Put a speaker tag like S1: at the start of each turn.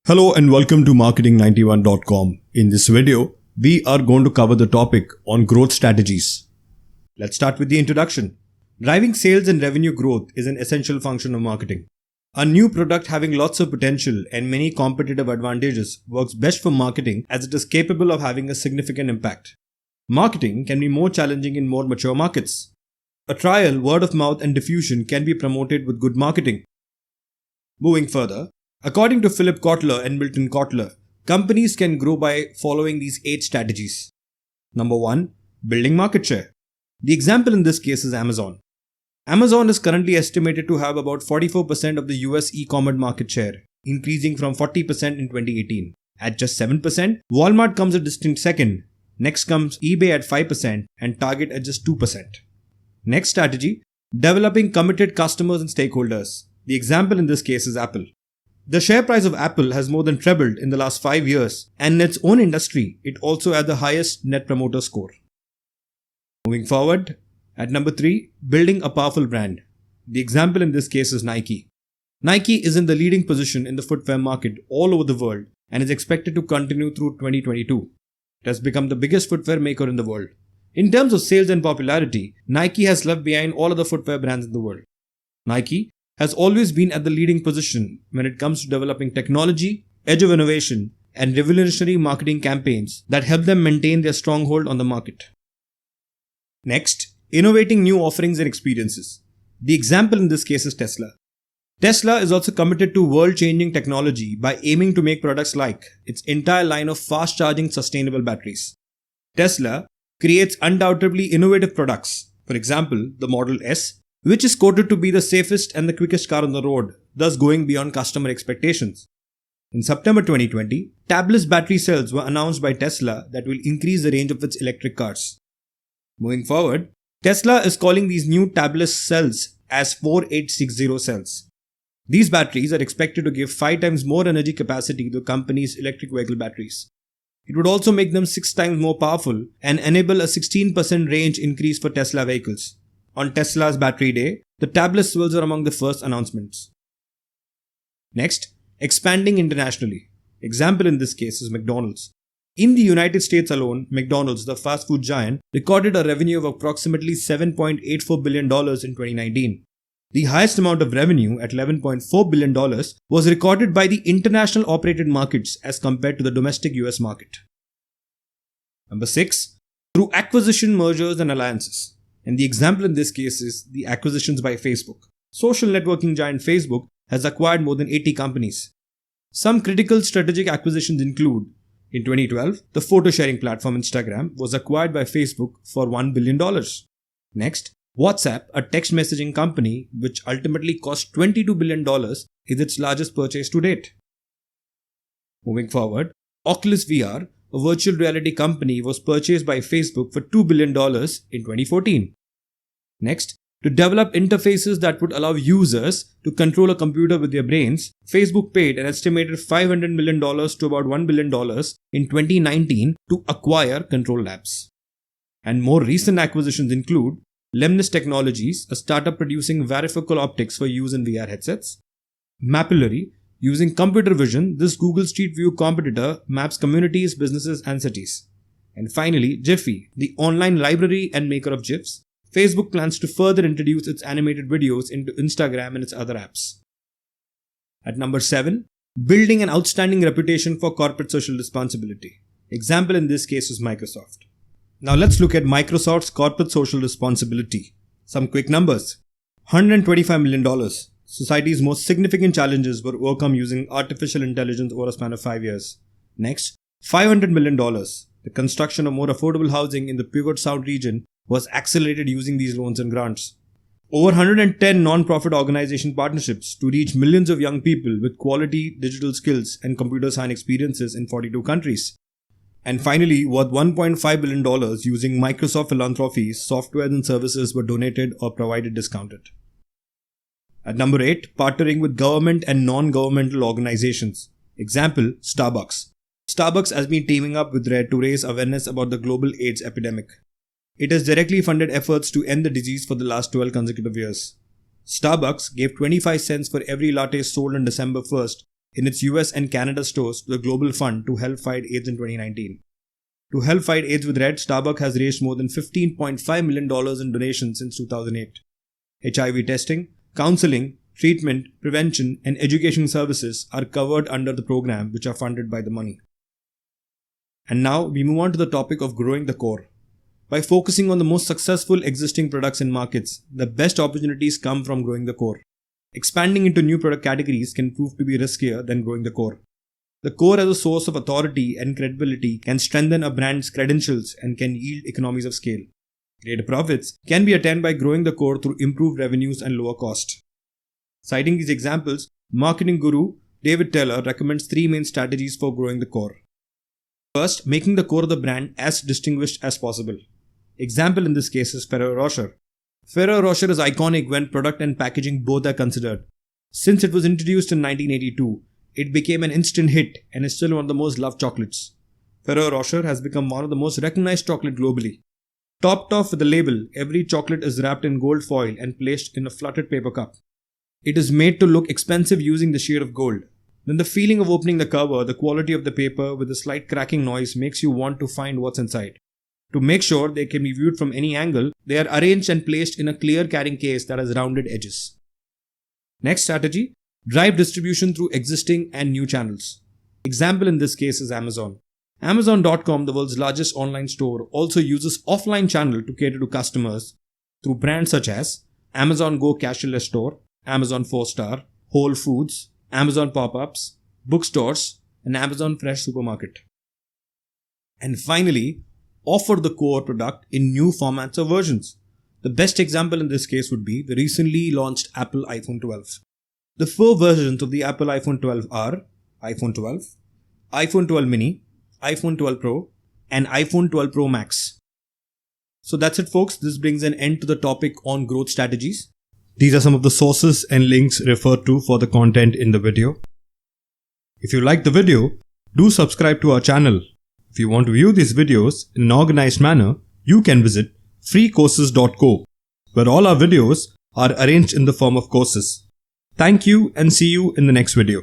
S1: Hello and welcome to marketing91.com. In this video, we are going to cover the topic on growth strategies. Let's start with the introduction. Driving sales and revenue growth is an essential function of marketing. A new product having lots of potential and many competitive advantages works best for marketing as it is capable of having a significant impact. Marketing can be more challenging in more mature markets. A trial, word of mouth and diffusion can be promoted with good marketing. Moving further, according to Philip Kotler and Milton Kotler, companies can grow by following these 8 strategies. Number 1. Building market share. The example in this case is Amazon. Amazon is currently estimated to have about 44% of the US e-commerce market share, increasing from 40% in 2018. At just 7%, Walmart comes a distant second. Next comes eBay at 5% and Target at just 2%. Next strategy, developing committed customers and stakeholders. The example in this case is Apple. The share price of Apple has more than trebled in the last 5 years, and in its own industry, it also had the highest net promoter score. Moving forward, at number 3, building a powerful brand. The example in this case is Nike. Nike is in the leading position in the footwear market all over the world and is expected to continue through 2022. It has become the biggest footwear maker in the world. In terms of sales and popularity, Nike has left behind all other footwear brands in the world. Nike has always been at the leading position when it comes to developing technology, edge of innovation, and revolutionary marketing campaigns that help them maintain their stronghold on the market. Next, innovating new offerings and experiences. The example in this case is Tesla. Tesla is also committed to world-changing technology by aiming to make products like its entire line of fast-charging sustainable batteries. Tesla creates undoubtedly innovative products, for example, the Model S, which is quoted to be the safest and the quickest car on the road, thus going beyond customer expectations. In September 2020, tabless battery cells were announced by Tesla that will increase the range of its electric cars. Moving forward, Tesla is calling these new tabless cells as 4860 cells. These batteries are expected to give 5 times more energy capacity to the company's electric vehicle batteries. It would also make them 6 times more powerful and enable a 16% range increase for Tesla vehicles. On Tesla's Battery Day, the tabless cells are among the first announcements. Next, expanding internationally. Example in this case is McDonald's. In the United States alone, McDonald's, the fast food giant, recorded a revenue of approximately $7.84 billion in 2019. The highest amount of revenue at $11.4 billion was recorded by the international operated markets as compared to the domestic US market. Number 6. Through acquisition, mergers and alliances. And the example in this case is the acquisitions by Facebook. Social networking giant Facebook has acquired more than 80 companies. Some critical strategic acquisitions include, in 2012, the photo sharing platform Instagram was acquired by Facebook for $1 billion. Next, WhatsApp, a text messaging company which ultimately cost $22 billion, is its largest purchase to date. Moving forward, Oculus VR, a virtual reality company, was purchased by Facebook for $2 billion in 2014. Next, to develop interfaces that would allow users to control a computer with their brains, Facebook paid an estimated $500 million to about $1 billion in 2019 to acquire Control Labs. And more recent acquisitions include Lemnis Technologies, a startup producing varifocal optics for use in VR headsets; Mapillary, using computer vision, this Google Street View competitor maps communities, businesses, and cities. And finally, Giphy, the online library and maker of GIFs. Facebook plans to further introduce its animated videos into Instagram and its other apps. At number 7, building an outstanding reputation for corporate social responsibility. Example in this case is Microsoft. Now let's look at Microsoft's corporate social responsibility. Some quick numbers. $125 million. Society's most significant challenges were overcome using artificial intelligence over a span of 5 years. Next, $500 million. The construction of more affordable housing in the Puget Sound region was accelerated using these loans and grants. Over 110 non-profit organization partnerships to reach millions of young people with quality digital skills and computer science experiences in 42 countries. And finally, worth $1.5 billion using Microsoft philanthropies, software and services were donated or provided discounted. At number 8, partnering with government and non-governmental organizations. Example, Starbucks. Starbucks has been teaming up with Red to raise awareness about the global AIDS epidemic. It has directly funded efforts to end the disease for the last 12 consecutive years. Starbucks gave 25 cents for every latte sold on December 1st in its US and Canada stores to the Global Fund to help fight AIDS in 2019. To help fight AIDS with Red, Starbucks has raised more than $15.5 million in donations since 2008. HIV testing, counseling, treatment, prevention, and education services are covered under the program, which are funded by the money. And now we move on to the topic of growing the core. By focusing on the most successful existing products and markets, the best opportunities come from growing the core. Expanding into new product categories can prove to be riskier than growing the core. The core as a source of authority and credibility can strengthen a brand's credentials and can yield economies of scale. Greater profits can be attained by growing the core through improved revenues and lower cost. Citing these examples, marketing guru David Taylor recommends 3 main strategies for growing the core. First, making the core of the brand as distinguished as possible. Example in this case is Ferrero Rocher. Ferrero Rocher is iconic when product and packaging both are considered. Since it was introduced in 1982, it became an instant hit and is still one of the most loved chocolates. Ferrero Rocher has become one of the most recognized chocolate globally. Topped off with the label, every chocolate is wrapped in gold foil and placed in a fluted paper cup. It is made to look expensive using the shade of gold. Then the feeling of opening the cover, the quality of the paper with a slight cracking noise makes you want to find what's inside. To make sure they can be viewed from any angle, they are arranged and placed in a clear carrying case that has rounded edges. Next strategy, drive distribution through existing and new channels. Example in this case is Amazon. Amazon.com, the world's largest online store, also uses offline channel to cater to customers through brands such as Amazon Go Cashless Store, Amazon 4-Star, Whole Foods, Amazon Pop-Ups, bookstores, and Amazon Fresh Supermarket. And finally, offer the core product in new formats or versions. The best example in this case would be the recently launched Apple iPhone 12. The 4 versions of the Apple iPhone 12 are iPhone 12, iPhone 12 mini, iPhone 12 Pro, and iPhone 12 Pro Max. So that's it, folks. This brings an end to the topic on growth strategies. These are some of the sources and links referred to for the content in the video. If you like the video, do subscribe to our channel. If you want to view these videos in an organized manner, you can visit freecourses.co, where all our videos are arranged in the form of courses. Thank you and see you in the next video.